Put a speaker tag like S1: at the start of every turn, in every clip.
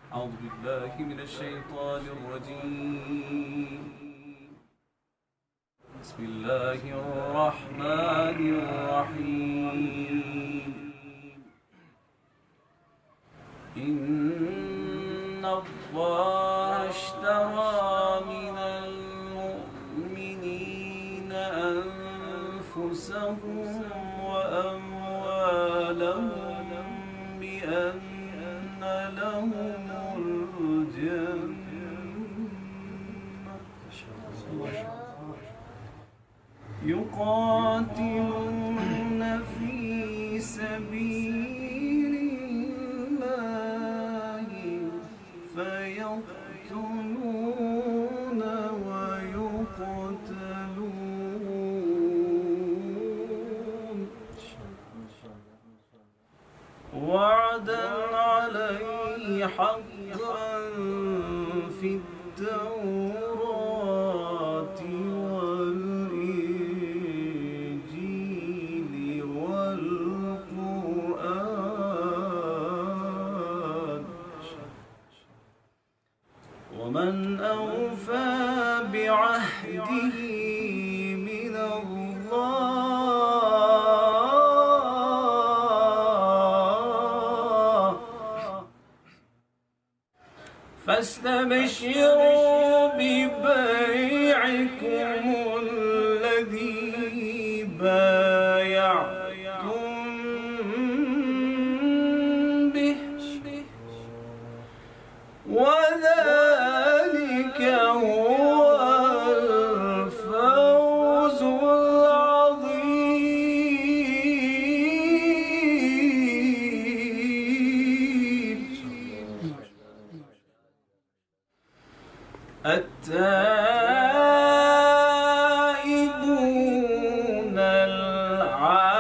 S1: أعوذ بالله من الشيطان الرجيم. بسم الله الرحمن الرحيم. إن الله اشترى من المؤمنين أنفسهم وأموالهم بأن لهم يقاتلون في سبيل الله فيقتلون ويقتلون وعدا عليه حقا في التوراة والإنجيل والقرآن ومن أوفى بعهده من الله فاستبشروا ببيعكم الذي بايعتم به وذلك هو الفوز العظيم. التائبون العابدون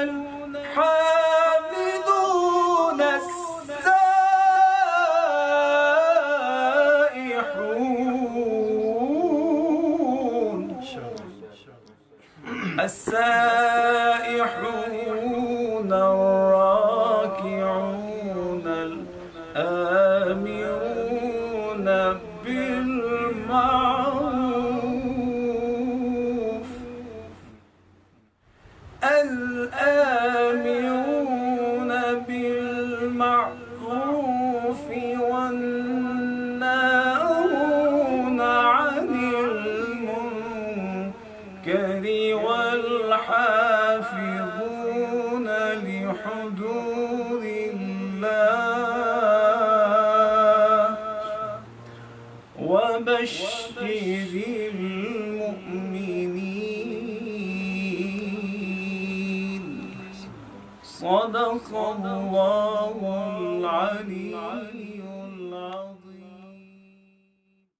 S1: الحامدون السائحون الراكعون الآمرون بالمعروف والناهون عن المنكر والحافظون لحدود الله وبشر المؤمنين. صدق الله العلي العظيم.